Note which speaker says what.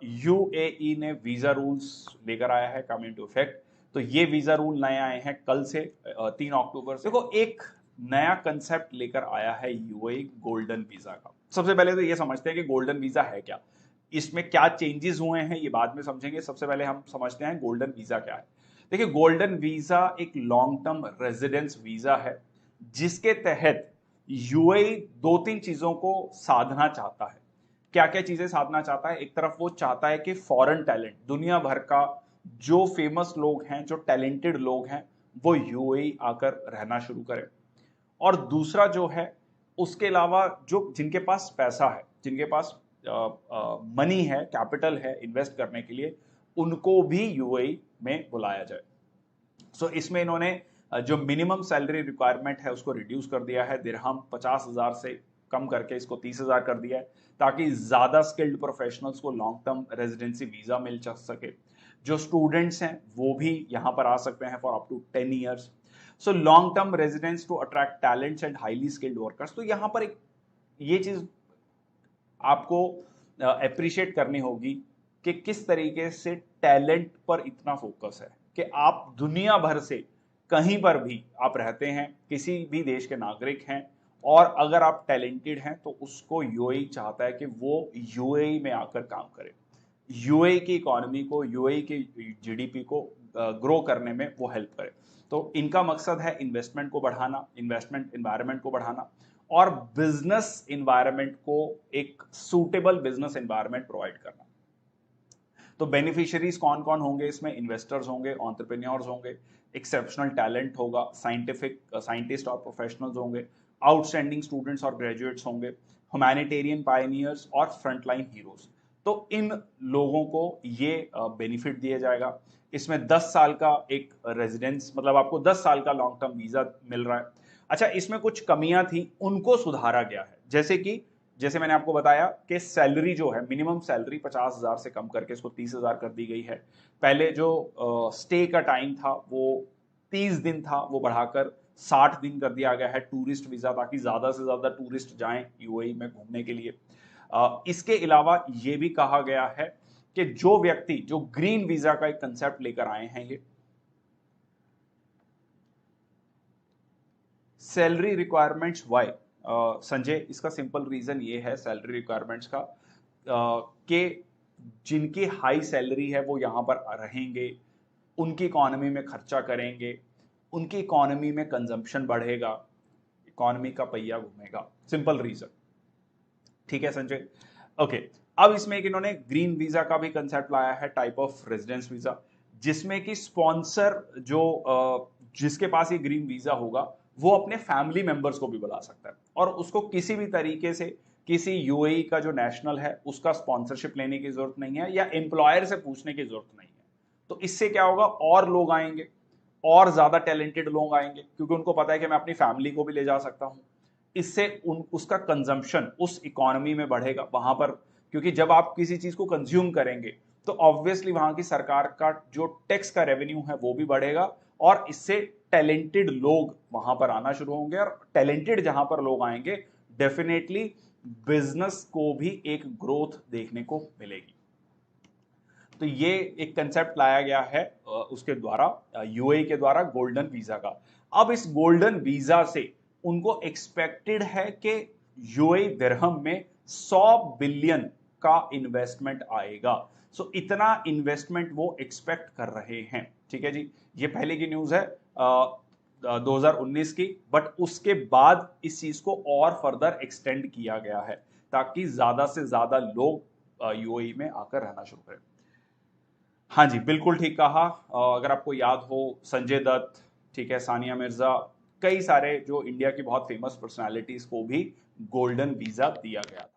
Speaker 1: UAE ने visa rules लेकर आया है, कम इनटू इफेक्ट। तो ये वीजा रूल नए आए हैं कल से 3 अक्टूबर से। देखो, एक नया कंसेप्ट लेकर आया है यूएई गोल्डन वीजा का। सबसे पहले तो ये समझते हैं कि गोल्डन वीजा है क्या, इसमें क्या चेंजेस हुए हैं, ये बाद में समझेंगे। सबसे पहले हम समझते हैं गोल्डन वीजा क्या है। देखिए, गोल्डन वीजा एक लॉन्ग टर्म रेजिडेंस वीजा है, जिसके तहत यूएई 2-3 चीजों को साधना चाहता है। क्या क्या चीजें साधना चाहता है? एक तरफ वो चाहता है कि फॉरेन टैलेंट, दुनिया भर का जो फेमस लोग हैं, जो टैलेंटेड लोग हैं, वो यूएई आकर रहना शुरू करें। और दूसरा जो है, उसके अलावा जो जिनके पास पैसा है, जिनके पास मनी है, कैपिटल है इन्वेस्ट करने के लिए, उनको भी यूएई में बुलाया जाए। सो इसमें इन्होंने जो मिनिमम सैलरी रिक्वायरमेंट है उसको रिड्यूस कर दिया है। दिरहम 50,000 से कम करके इसको 30,000 कर दिया है, ताकि ज्यादा स्किल्ड प्रोफेशनल्स को लॉन्ग टर्म रेजिडेंसी वीजा मिल सके। जो स्टूडेंट्स हैं वो भी यहां पर आ सकते हैं for up to 10 years. So long term residence to attract talents and highly skilled workers. तो यहां पर एक ये चीज आपको अप्रिशिएट करनी होगी कि किस तरीके से टैलेंट पर इतना फोकस है कि आप दुनिया भर से कहीं पर भी आप रहते हैं, किसी भी देश के नागरिक हैं, और अगर आप टैलेंटेड हैं तो उसको यूएई चाहता है कि वो यूएई में आकर काम करे, यूएई की इकोनॉमी को, यूएई की जीडीपी को ग्रो करने में वो हेल्प करे। तो इनका मकसद है इन्वेस्टमेंट को बढ़ाना, इन्वेस्टमेंट एनवायरनमेंट को बढ़ाना, और बिजनेस एनवायरनमेंट को एक सूटेबल बिजनेस एनवायरनमेंट प्रोवाइड करना। तो बेनिफिशियरीज कौन कौन होंगे इसमें? इन्वेस्टर्स होंगे, एंटरप्रेन्योर्स होंगे, एक्सेप्शनल टैलेंट होगा, साइंटिस्ट और प्रोफेशनल्स होंगे, आउटस्टैंडिंग स्टूडेंट्स और ग्रेजुएट्स होंगे, ह्यूमैनिटेरियन पायनियर्स और फ्रंटलाइन हीरोज। तो इन लोगों को ये बेनिफिट दिया जाएगा। इसमें 10 साल का एक रेजिडेंस, मतलब आपको 10 साल का लॉन्ग टर्म वीजा मिल रहा है। अच्छा, इसमें कुछ कमियां थी, उनको सुधारा गया है। जैसे मैंने आपको बताया कि सैलरी जो है, मिनिमम सैलरी 50,000 से कम करके इसको 30,000 कर दी गई है। पहले जो स्टे का टाइम था वो 30 दिन था, वो बढ़ाकर 60 दिन कर दिया गया है टूरिस्ट वीजा, ताकि ज्यादा से ज्यादा टूरिस्ट जाएं यूएई में घूमने के लिए। इसके अलावा ये भी कहा गया है कि जो व्यक्ति जो ग्रीन वीजा का एक कंसेप्ट लेकर आए हैं, ये सैलरी रिक्वायरमेंट्स वाई संजय, इसका सिंपल रीजन ये है सैलरी रिक्वायरमेंट्स का कि जिनकी हाई सैलरी है वो यहां पर रहेंगे, उनकी इकोनॉमी में खर्चा करेंगे, उनकी इकोनॉमी में कंजम्पशन बढ़ेगा, इकोनॉमी का पहिया घूमेगा। Simple reason. ठीक है संजय? ओके। अब इसमें एक इन्होंने ग्रीन वीजा का भी कंसेप्ट लाया है, टाइप ऑफ रेजिडेंस वीजा, जिसमें कि स्पॉन्सर जो जिसके पास ये ग्रीन वीजा होगा वो अपने फैमिली मेंबर्स को भी बुला सकता है, और उसको किसी भी तरीके से किसी यूएई का जो नेशनल है उसका स्पॉन्सरशिप लेने की जरूरत नहीं है, या एम्प्लॉयर से पूछने की जरूरत नहीं है। तो इससे क्या होगा, और लोग आएंगे, और ज्यादा टैलेंटेड लोग आएंगे, क्योंकि उनको पता है कि मैं अपनी फैमिली को भी ले जा सकता हूं। इससे उसका कंजम्पशन उस इकोनॉमी में बढ़ेगा वहां पर, क्योंकि जब आप किसी चीज को कंज्यूम करेंगे तो ऑब्वियसली वहां की सरकार का जो टैक्स का रेवेन्यू है वो भी बढ़ेगा, और इससे टैलेंटेड लोग वहां पर आना शुरू होंगे, और टैलेंटेड जहां पर लोग आएंगे डेफिनेटली बिजनेस को भी एक ग्रोथ देखने को मिलेगी। तो ये एक कंसेप्ट लाया गया है उसके द्वारा, यूएई के द्वारा, गोल्डन वीजा का। अब इस गोल्डन वीजा से उनको एक्सपेक्टेड है कि यूएई दिरहम में 100 बिलियन का इन्वेस्टमेंट आएगा। सो इतना इन्वेस्टमेंट वो एक्सपेक्ट कर रहे हैं। ठीक है जी, ये पहले की न्यूज है 2019 की, बट उसके बाद इस चीज को और फर्दर एक्सटेंड किया गया है, ताकि ज्यादा से ज्यादा लोग यूएई में आकर रहना शुरू करें। हाँ जी, बिल्कुल ठीक कहा। अगर आपको याद हो, संजय दत्त, ठीक है, सानिया मिर्जा, कई सारे जो इंडिया की बहुत फेमस पर्सनालिटीज को भी गोल्डन वीजा दिया गया था।